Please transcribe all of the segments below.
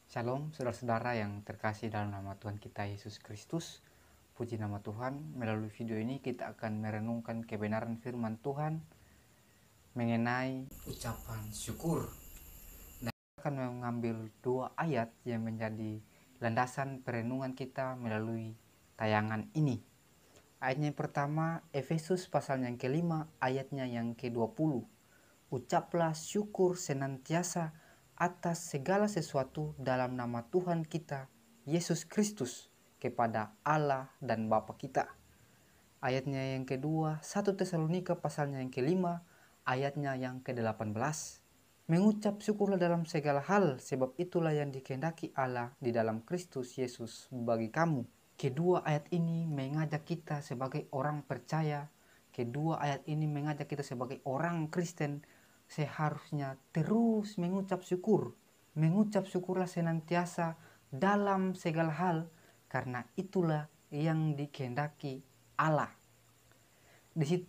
Shalom saudara-saudara yang terkasih dalam nama Tuhan kita Yesus Kristus. Puji nama Tuhan. Melalui video ini kita akan merenungkan kebenaran firman Tuhan mengenai ucapan syukur. Dan kita akan mengambil dua ayat yang menjadi landasan perenungan kita melalui tayangan ini. Ayatnya yang pertama, Efesus pasal yang kelima, ayatnya yang ke-20. Ucaplah syukur senantiasa atas segala sesuatu dalam nama Tuhan kita, Yesus Kristus, kepada Allah dan Bapa kita. Ayatnya yang kedua, 1 Tesalonika pasalnya yang kelima, ayatnya yang ke-18. Mengucap syukurlah dalam segala hal, sebab itulah yang dikehendaki Allah di dalam Kristus Yesus bagi kamu. Kedua ayat ini mengajak kita sebagai orang percaya, kedua ayat ini mengajak kita sebagai orang Kristen seharusnya terus mengucap syukur. Mengucap syukurlah senantiasa dalam segala hal, karena itulah yang dikehendaki Allah. Di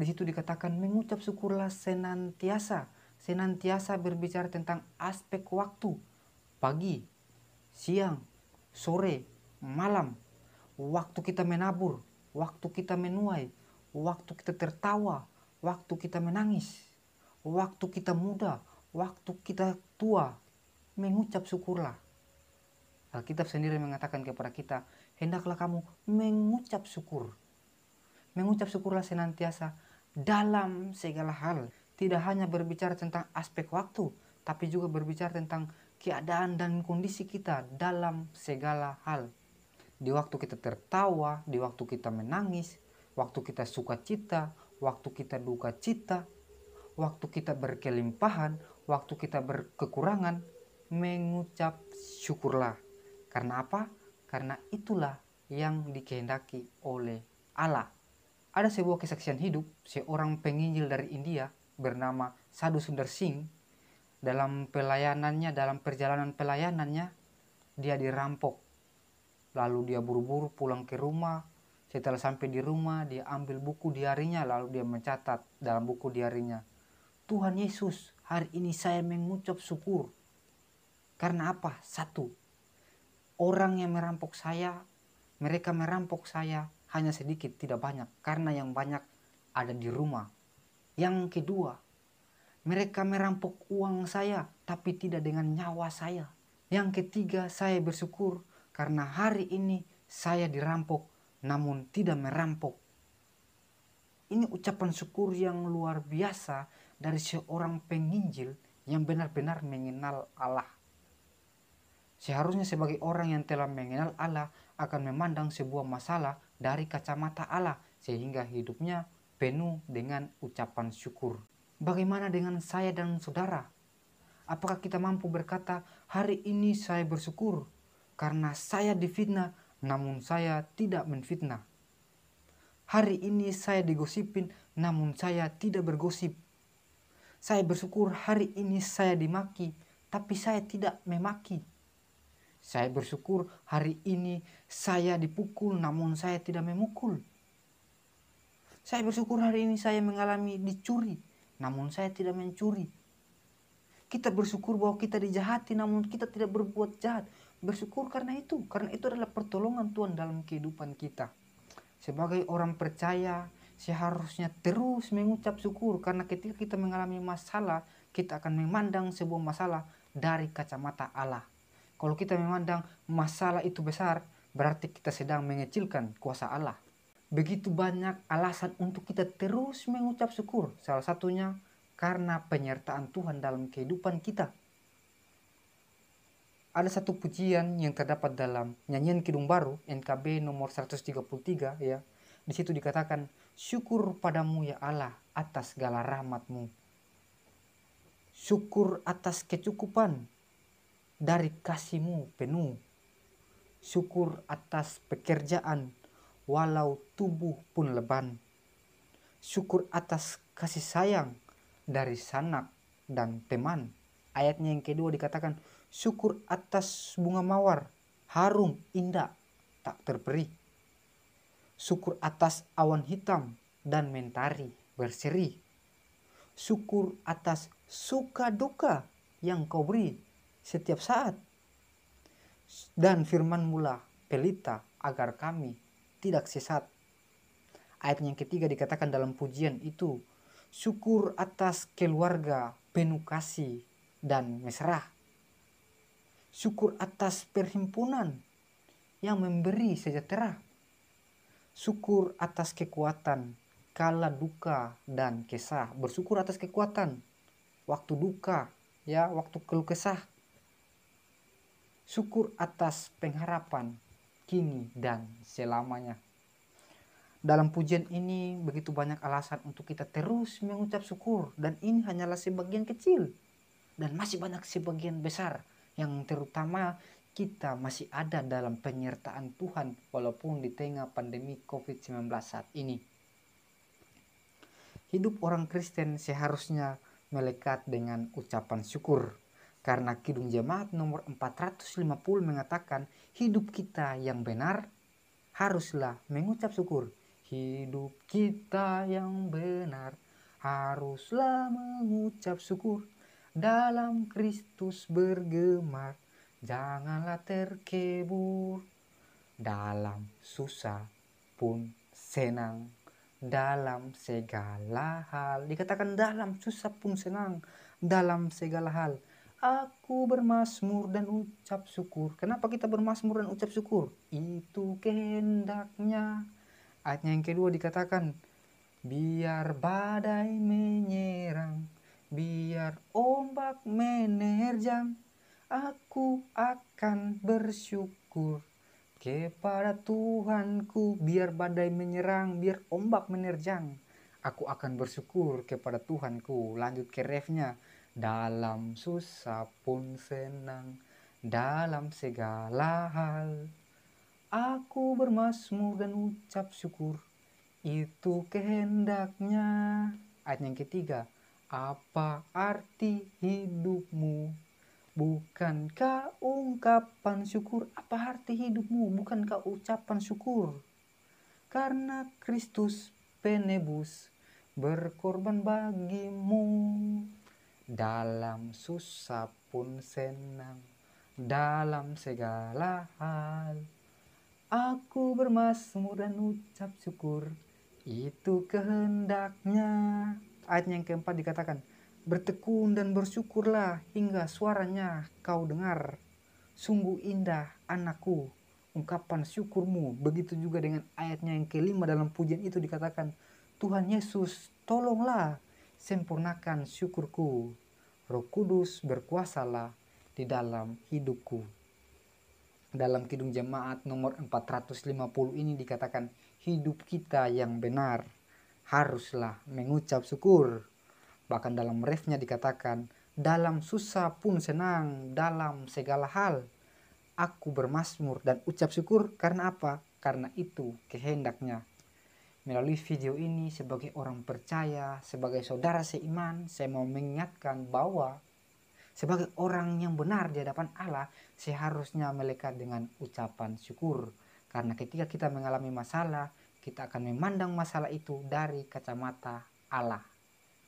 situ dikatakan mengucap syukurlah senantiasa. Senantiasa berbicara tentang aspek waktu, pagi, siang, sore, malam, waktu kita menabur, waktu kita menuai, waktu kita tertawa, waktu kita menangis, waktu kita muda, waktu kita tua. Mengucap syukurlah. Alkitab sendiri mengatakan kepada kita, hendaklah kamu mengucap syukur. Mengucap syukurlah senantiasa dalam segala hal. Tidak hanya berbicara tentang aspek waktu, tapi juga berbicara tentang keadaan dan kondisi kita dalam segala hal. Di waktu kita tertawa, di waktu kita menangis, waktu kita sukacita, waktu kita duka cita, waktu kita berkelimpahan, waktu kita berkekurangan, mengucap syukurlah. Karena apa? Karena itulah yang dikehendaki oleh Allah. Ada sebuah kesaksian hidup seorang penginjil dari India bernama Sadhu Sundar Singh. Dalam perjalanan pelayanannya, dia dirampok. Lalu dia buru-buru pulang ke rumah. Setelah sampai di rumah, dia ambil buku diarinya, lalu dia mencatat dalam buku diarinya, Tuhan Yesus, hari ini saya mengucap syukur. Karena apa? Satu, orang yang mereka merampok saya hanya sedikit, tidak banyak. Karena yang banyak ada di rumah. Yang kedua, mereka merampok uang saya, tapi tidak dengan nyawa saya. Yang ketiga, saya bersyukur karena hari ini saya dirampok, namun tidak merampok. Ini ucapan syukur yang luar biasa dari seorang penginjil yang benar-benar mengenal Allah. Seharusnya sebagai orang yang telah mengenal Allah akan memandang sebuah masalah dari kacamata Allah sehingga hidupnya penuh dengan ucapan syukur. Bagaimana dengan saya dan saudara? Apakah kita mampu berkata, hari ini saya bersyukur karena saya difitnah namun saya tidak menfitnah. Hari ini saya digosipin namun saya tidak bergosip. Saya bersyukur hari ini saya dimaki tapi saya tidak memaki. Saya bersyukur hari ini saya dipukul namun saya tidak memukul. Saya bersyukur hari ini saya mengalami dicuri namun saya tidak mencuri. Kita bersyukur bahwa kita dijahati namun kita tidak berbuat jahat. Bersyukur karena itu adalah pertolongan Tuhan dalam kehidupan kita. Sebagai orang percaya seharusnya terus mengucap syukur, karena ketika kita mengalami masalah, kita akan memandang sebuah masalah dari kacamata Allah. Kalau kita memandang masalah itu besar, berarti kita sedang mengecilkan kuasa Allah. Begitu banyak alasan untuk kita terus mengucap syukur. Salah satunya karena penyertaan Tuhan dalam kehidupan kita. Ada satu pujian yang terdapat dalam nyanyian Kidung Baru NKB nomor 133 ya. Di situ dikatakan, syukur padamu ya Allah atas segala rahmat-Mu. Syukur atas kecukupan dari kasih-Mu penuh. Syukur atas pekerjaan walau tubuh pun leban. Syukur atas kasih sayang dari sanak dan teman. Ayatnya yang kedua dikatakan, syukur atas bunga mawar, harum, indah, tak terperi. Syukur atas awan hitam dan mentari berseri. Syukur atas suka duka yang Kau beri setiap saat. dan firman-Mu lah pelita agar kami tidak sesat. Ayat yang ketiga dikatakan dalam pujian itu, syukur atas keluarga penuh kasih dan mesra. Syukur atas perhimpunan yang memberi sejahtera. Syukur atas kekuatan kala duka dan kesah. Bersyukur atas kekuatan waktu duka, ya, waktu keluh kesah. Syukur atas pengharapan kini dan selamanya. Dalam pujian ini begitu banyak alasan untuk kita terus mengucap syukur, dan ini hanyalah sebagian kecil dan masih banyak sebagian besar yang terutama kita masih ada dalam penyertaan Tuhan walaupun di tengah pandemi COVID-19 saat ini. Hidup orang Kristen seharusnya melekat dengan ucapan syukur. Karena Kidung Jemaat nomor 450 mengatakan hidup kita yang benar haruslah mengucap syukur. Hidup kita yang benar haruslah mengucap syukur. Dalam Kristus bergemar, janganlah terkebur. Dalam susah pun senang, dalam segala hal. Dikatakan dalam susah pun senang, dalam segala hal. Aku bermazmur dan ucap syukur. Kenapa kita bermazmur dan ucap syukur? Itu kehendaknya. Ayat yang kedua dikatakan, biar badai menyerang, biar ombak menerjang, aku akan bersyukur kepada Tuhanku. Biar badai menyerang, biar ombak menerjang, aku akan bersyukur kepada Tuhanku. Lanjut ke refnya, dalam susah pun senang, dalam segala hal, aku bermazmur dan ucap syukur, itu kehendaknya. Ayat yang ketiga, apa arti hidupmu? Bukankah ungkapan syukur? Apa arti hidupmu? Bukankah ucapan syukur? Karena Kristus penebus berkorban bagimu. Dalam susah pun senang, dalam segala hal, aku bermazmur dan ucap syukur, itu kehendaknya. Ayat yang keempat dikatakan, bertekun dan bersyukurlah hingga suaranya kau dengar. Sungguh indah anakku ungkapan syukurmu. Begitu juga dengan ayatnya yang kelima dalam pujian itu dikatakan, Tuhan Yesus tolonglah sempurnakan syukurku. Roh Kudus berkuasalah di dalam hidupku. Dalam Kidung Jemaat nomor 450 ini dikatakan, hidup kita yang benar haruslah mengucap syukur. Bahkan dalam refnya dikatakan, dalam susah pun senang, dalam segala hal aku bermazmur dan ucap syukur. Karena apa? Karena itu kehendaknya. Melalui video ini sebagai orang percaya, sebagai saudara seiman, saya mau mengingatkan bahwa sebagai orang yang benar di hadapan Allah, seharusnya melekat dengan ucapan syukur. Karena ketika kita mengalami masalah, kita akan memandang masalah itu dari kacamata Allah.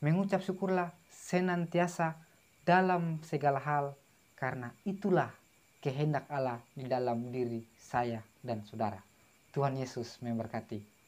Mengucap syukurlah senantiasa dalam segala hal, karena itulah kehendak Allah di dalam diri saya dan saudara. Tuhan Yesus memberkati.